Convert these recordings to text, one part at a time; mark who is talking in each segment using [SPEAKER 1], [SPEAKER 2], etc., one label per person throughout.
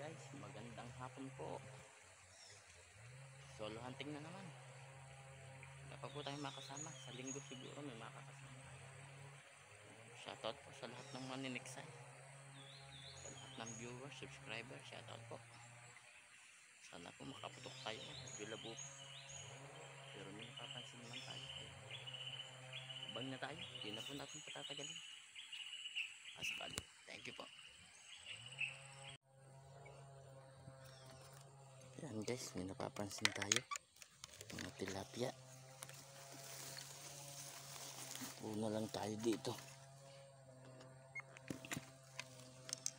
[SPEAKER 1] guys, magandang hapon po. Solo hunting na naman. Wala pa po tayong makasama. Sa linggo siguro may makakasama. Shoutout po sa lahat ng maniniksay, sa lahat ng viewers, subscribers. Shoutout po. Sana po makaputok tayo. Medyo labo po, pero may napapansin naman tayo. Abang na tayo. Hindi na po natin patatagalin. Asakali. Thank you po. Yan guys, may napapansin tayo. Mga tilapia. Una lang tayo dito.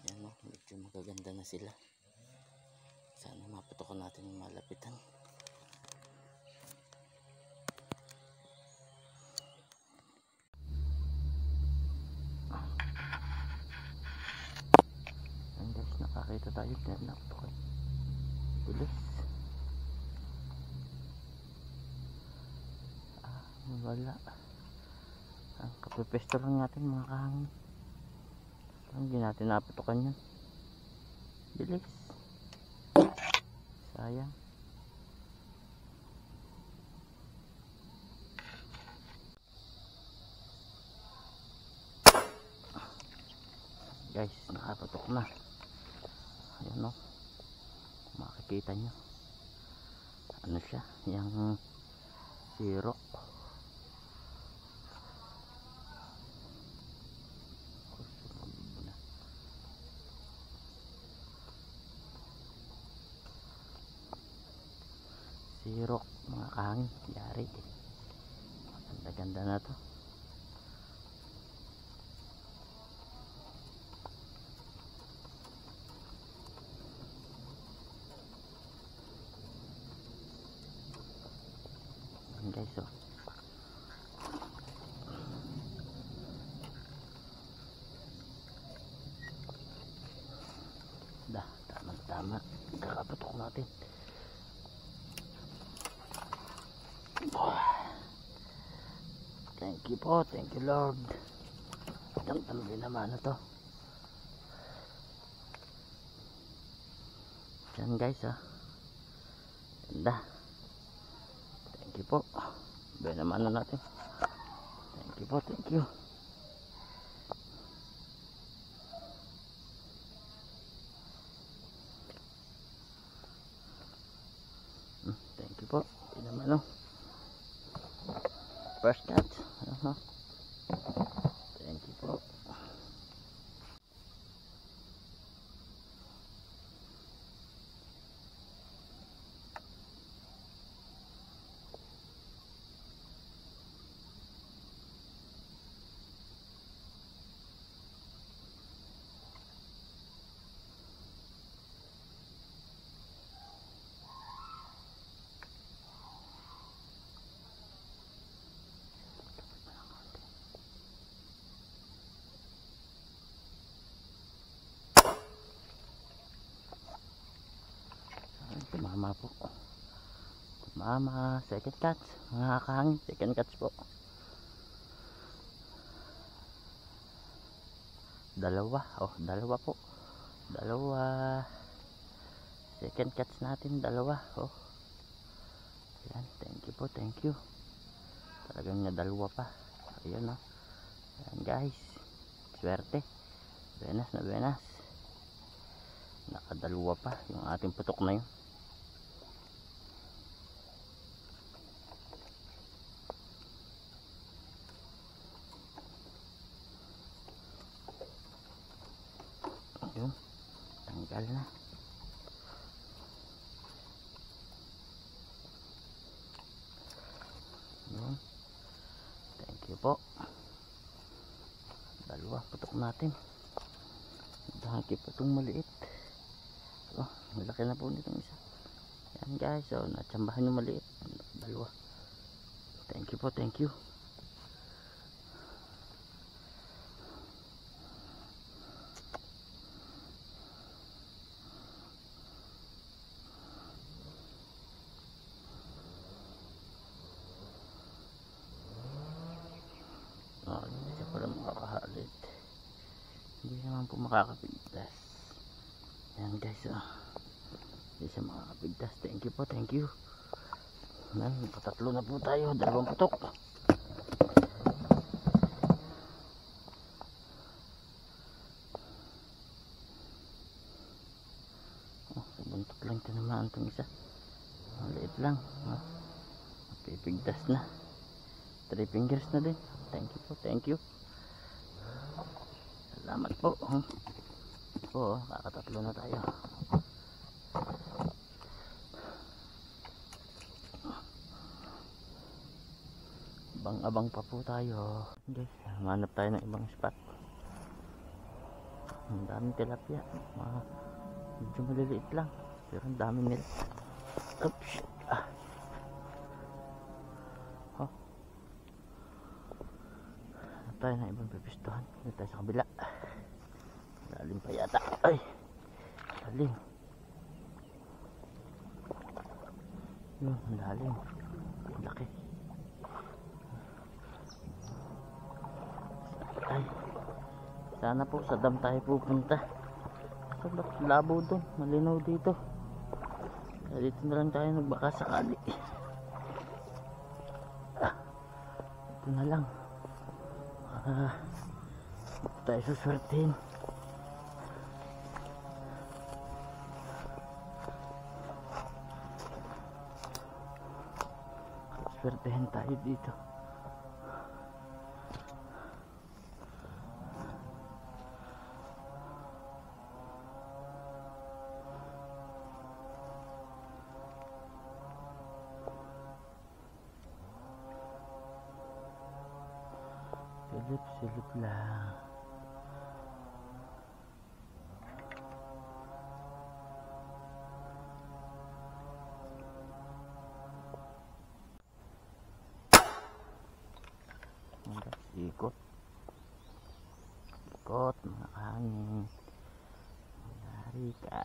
[SPEAKER 1] Yan o, medyo magaganda na sila. Sana maputokan natin yung malapitan. Yan guys, nakakita tayo. Yan naputokan. Bilis. Wala. Ang kapipesto lang natin mga kahangin. Hindi natin naputokan yun. Bilis. Sayang. Guys, nakaputok na. Ayan o. Makikita nyo. Ano siya? Yung sirok. Sirok mga kahangin, yari. Ganda-ganda na to. Yan guys oh. Tama-tama, kakapatok natin. Thank you po, thank you Lord. Ang tambi naman na to. Yan guys ah. Ganda. Thank you po. Bay naman na natin. Thank you po, thank you. Thank you po. Bay naman oh. First cut. Thank you po. Tumama po. Tumama. Second catch. Mga kahangin. Second catch po. Dalawa. Oh, dalawa po. Dalawa. Second catch natin. Dalawa. Oh. Ayan. Thank you po. Thank you. Talagang na dalawa pa. Ayan oh. Ayan guys. Swerte. Benas na benas. Nakadalawa pa. Yung ating putok na yun. Yun, tanggal na. Yun. Thank you po. Dalawa putok natin. Dahaki pa itong maliit. Oh, malaki na po nitong isa. Yan guys, so natsambahan yung maliit. Dalawa. Thank you po, thank you. Hindi siya pala makakahalit. Hindi naman po makakapitas. Yan guys, hindi siya makakapigtas. Thank you po, thank you. Patatlo na po tayo, 2 putok. Buntot lang tinamaan itong isa. Maliit lang. Mapipigtas na. 3 fingers na din. Thank you po, thank you. Salamat po. Kakatatlo na tayo. Abang-abang pa po tayo. Guys, hanap tayo ng ibang spot. Ang daming tilapia. Medyo maliliit lang, pero ang dami nila. Oops. Hanap tayo ng ibang pipistuhan. Dito tayo sa kabila. Lalim pa yata. Ay, lalim. Yun, lalim. Laki. Ay, sana po sa dam tayo pupunta. So, ba't labo doon? Malinaw dito. Kaya dito na lang tayo nagbaka sakali. Ito na lang. Tayo suswertein. Suswertehin tayo dito. Silip lang. Ikot. Ikot mga hangin. Dari ka.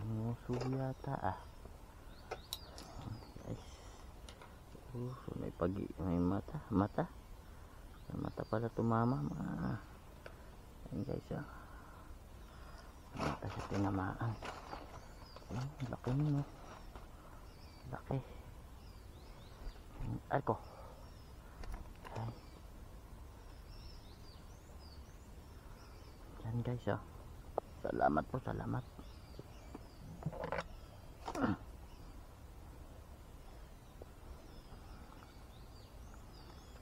[SPEAKER 1] Musuh yata guys. May mata pala tumama mga. Ayan guys, mata siya tinamaan. Laki nun, laki. Ako yan guys, salamat po, salamat.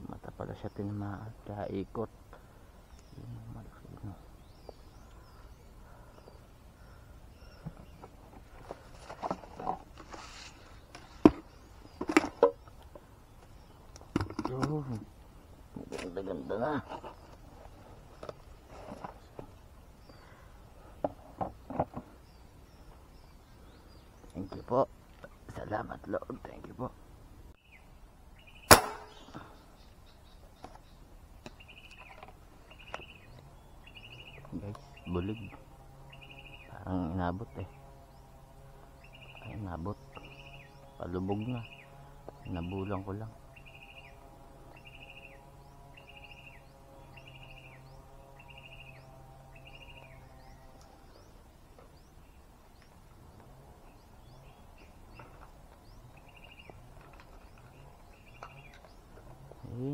[SPEAKER 1] Mata pala siya tinamaan, kaya ikot. Yun, malaki no. Yun, maganda-ganda na. Thank you po. Salamat Lord. Thank you po. Guys, bulig. Parang inabot Ay, inabot. Palubog na. Nabulang ko lang.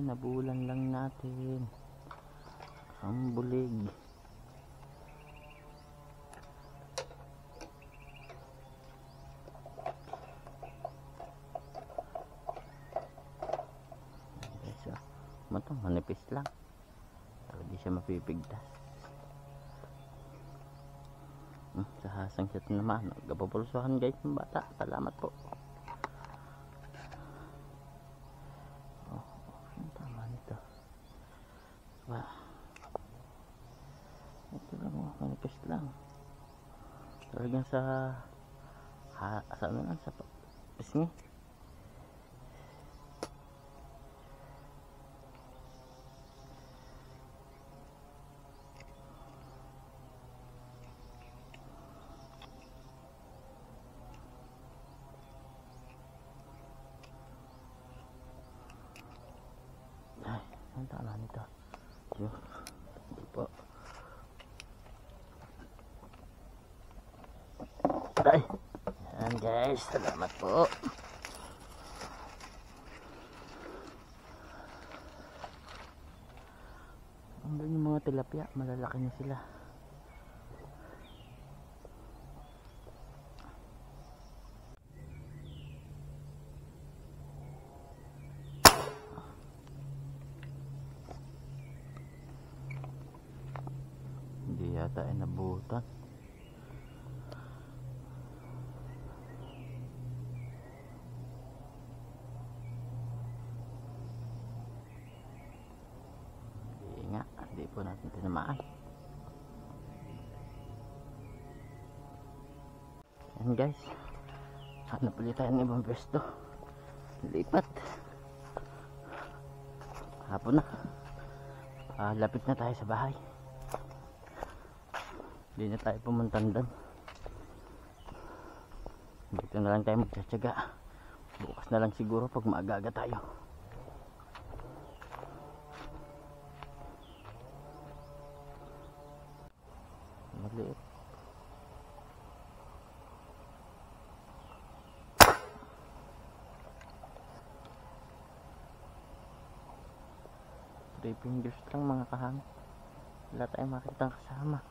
[SPEAKER 1] Nabulan lang natin ang bulig. Manipis lang, pero di siya mapipigtas. Sa hasang siya naman, nagpapulsuhan guys ng bata. Salamat po. Ito lang, manipis lang. Talagang sa ano lang, sa pisngi. Ang tama nito. Yun. Hindi po. Ay! Yan guys, salamat po. Andun yung mga tilapia, malalaki na sila. Hindi yata ay nabutan. Hindi po natin tinamaan. Yan guys, hanap ulit tayo ng ibang pwesto. Lipat. Hapon na. Lapit na tayo sa bahay. Hindi na tayo pumuntan doon. Dito na lang tayo magtsatsaga. Bukas na lang siguro pag maaga tayo. Maliit. Three fingers lang mga kahang. Wala tayong makitang kasama.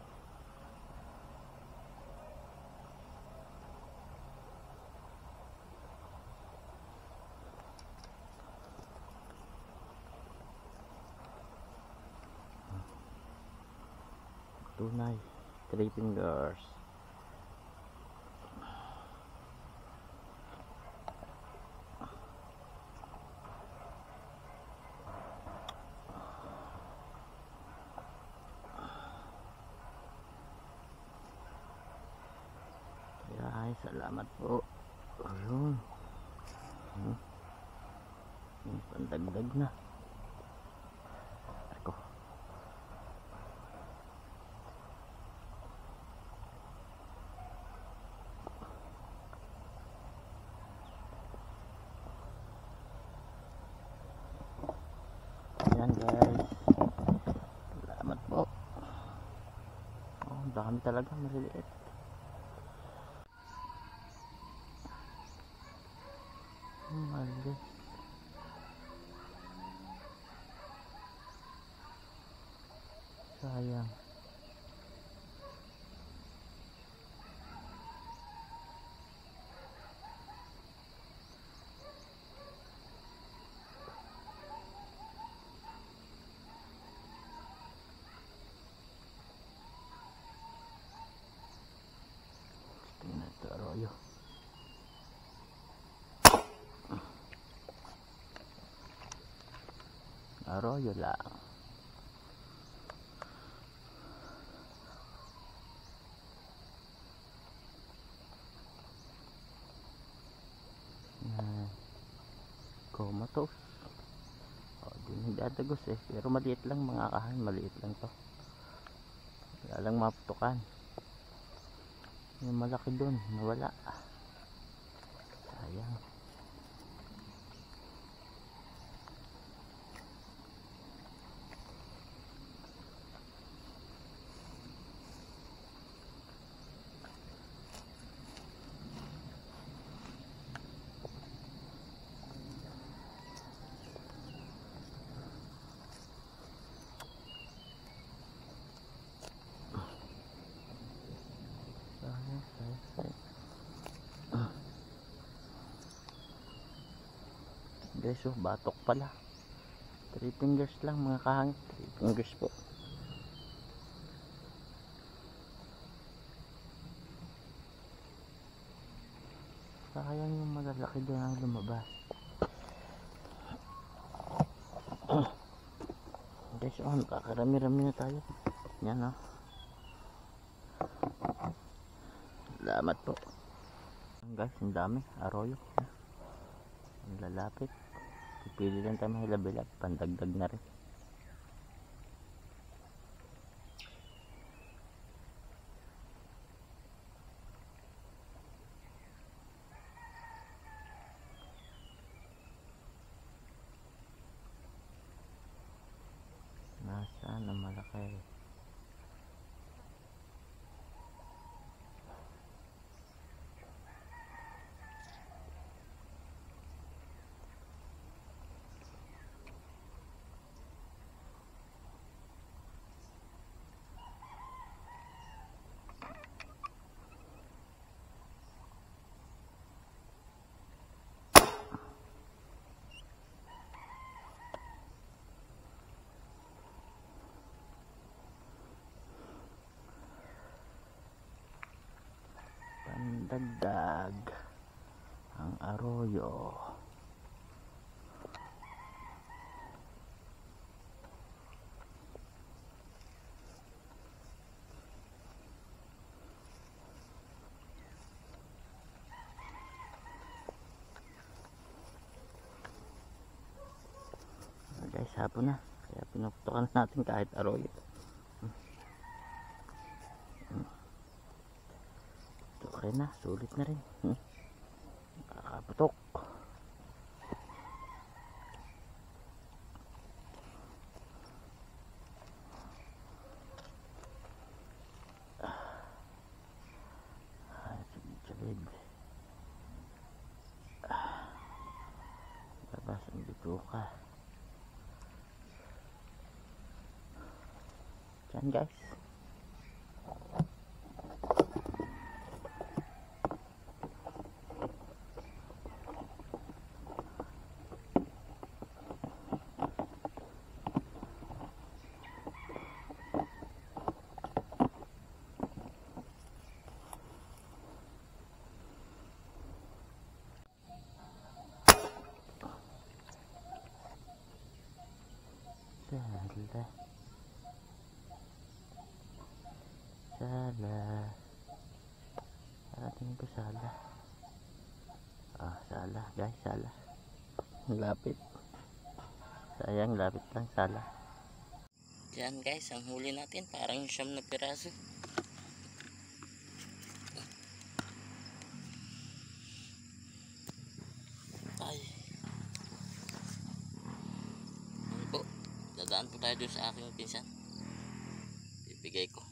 [SPEAKER 1] Tunay. Three fingers. Ay, salamat po. Ayun. Yung pandagdag na. Ako. Ayan guys. Salamat po. Oh, dami talaga maliliit. Mali. Sayang. Tingnan ito, arroyo. Arroyo lang. Comatose. O, di nagdadagos eh. Pero maliit lang mga kahan. Maliit lang to. Wala lang maputukan. Yung malaki dun. Nawala. Sayang. Guys, oh, batok pala. 3 fingers lang mga kahangit. 3 fingers po. Sayang yung malalaki doon ang lumabas. Guys, oh, nakakarami-rami na tayo. Yan, oh. Salamat po. Guys, ang dami. Arroyo. Ang lalapit. Pipili lang tayo mahilab-hilab. Pandagdag na rin. Sana malaki. Pandagdag ang arroyo. Guys, hapon na, kaya pinuputokan natin kahit arroyo. Okay na, sulit na rin. Kakaputok. Sabid-sabid. Labas ang bituka. Diyan guys. Sala. Ating po sala. Sala guys, sala. Lapit. Sayang, lapit lang sala. Diyan guys, ang huli natin parang 9 na piraso. Ay. Ano po? Dadaan po tayo doon sa aking pinsan. Bibigay ko.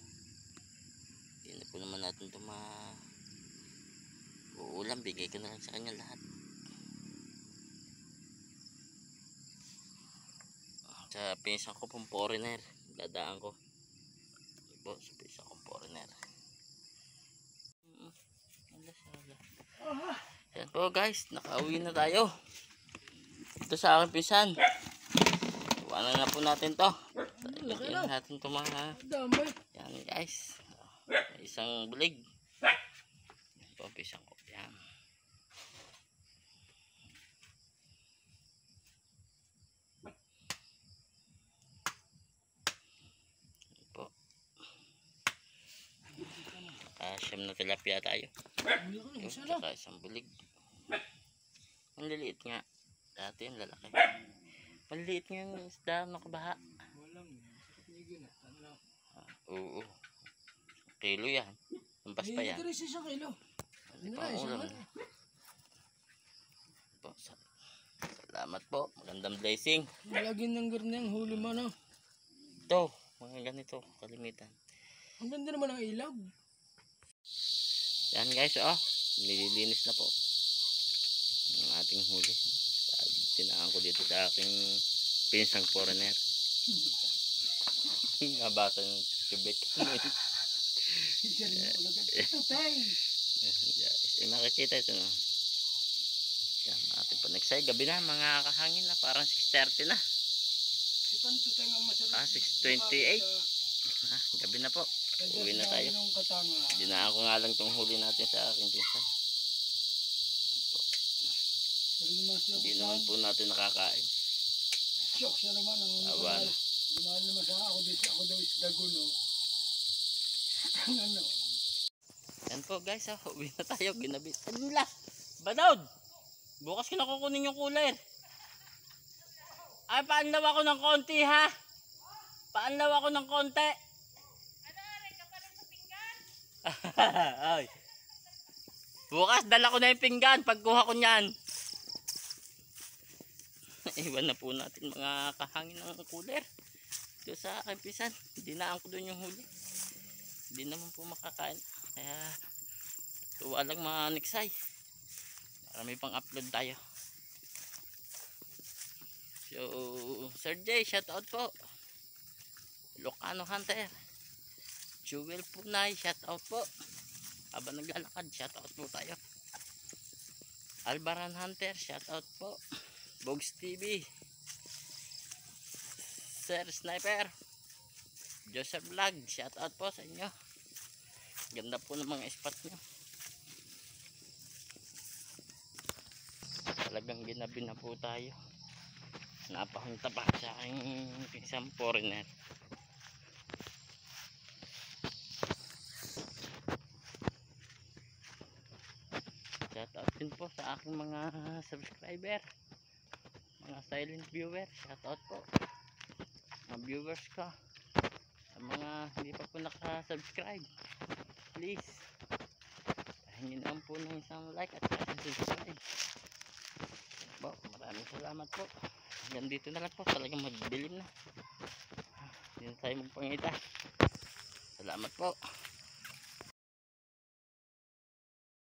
[SPEAKER 1] Hindi na po naman natin ito uulam. Bigay ko na lang sa kanya lahat. Sa pinsan ko pong foreigner. Dadaan ko. Ito po sa pinsan kong foreigner. Yan po guys. Nakauwi na tayo. Ito sa aking pinsan. Iwanan na po natin to. Lagyan natin ito mga. Yan guys. Isang bulig. Yan po ang pinsan ko. Yan. Yan po. Siyam na tilapia tayo. Saka isang bulig. Ang liliit nga. Dati yung lalaki. Maliit nga yung isda nakabaha. Oo. Kilo yan. Lampas pa yan. Hindi pa ang ulam. Salamat po. Magandang blessing.
[SPEAKER 2] Lagi ng garneng huli mo no.
[SPEAKER 1] Ito. Mga ganito. Kalimitan.
[SPEAKER 2] Ang ganda naman ang ilaw.
[SPEAKER 1] Yan guys. Nililinis na po. Ang ating huli. Tinaan ko dito sa aking pinsang foreigner. Nabasa yung tubig. Makikita ito no. Yan ating panagsay. Gabi na mga kahangin na. Parang 6:30 na. 6:28. Gabi na po. Uwi na tayo. Dinaan ko nga lang itong huli natin sa aking pinsan. Hindi naman po natin nakakain.
[SPEAKER 2] Shock siya naman.
[SPEAKER 1] Awa na.
[SPEAKER 2] Lumahal naman sa ako daw is daguno. Ano?
[SPEAKER 1] Yan po guys, uwi na tayo. Ginabit. Anila! Banod! Bukas ko na kukunin yung cooler. Ay, paanlaw ako ng konti ha? Paanlaw ako ng konti. Ano rin, kapalit sa pinggan? Ay. Bukas dala ko na yung pinggan pagkuha ko niyan. Iwan na po natin mga kahangin ng cooler. Ito sa akin pisan. Dinaan ko doon yung huli. Hindi naman po makakain. Kaya tuwa lang mga niksay. Para may pang upload tayo. So, Sir Jay, shout out po. Ilocano Hunter. Jewel Punay, shout out po. Habang naglalakad, shout out po tayo. Albaran Hunter, shout out po. Bogs TV. Sir Sniper. Joseph Vlog, shout out po sa inyo. Ganda po ng mga spot nyo. Talagang ginabi na po tayo. Napahunta pa sa aking isang foreigner. Shout out din po sa aking mga subscriber, mga silent viewer. Shout out po mga viewers ko. Sa mga hindi pa po naka-subscribe, please hingin naman po ng isang like at subscribe po. Maraming salamat po. Hanggang dito na lang po. Talagang magdilim na. Hindi na tayo magpangita. Salamat po.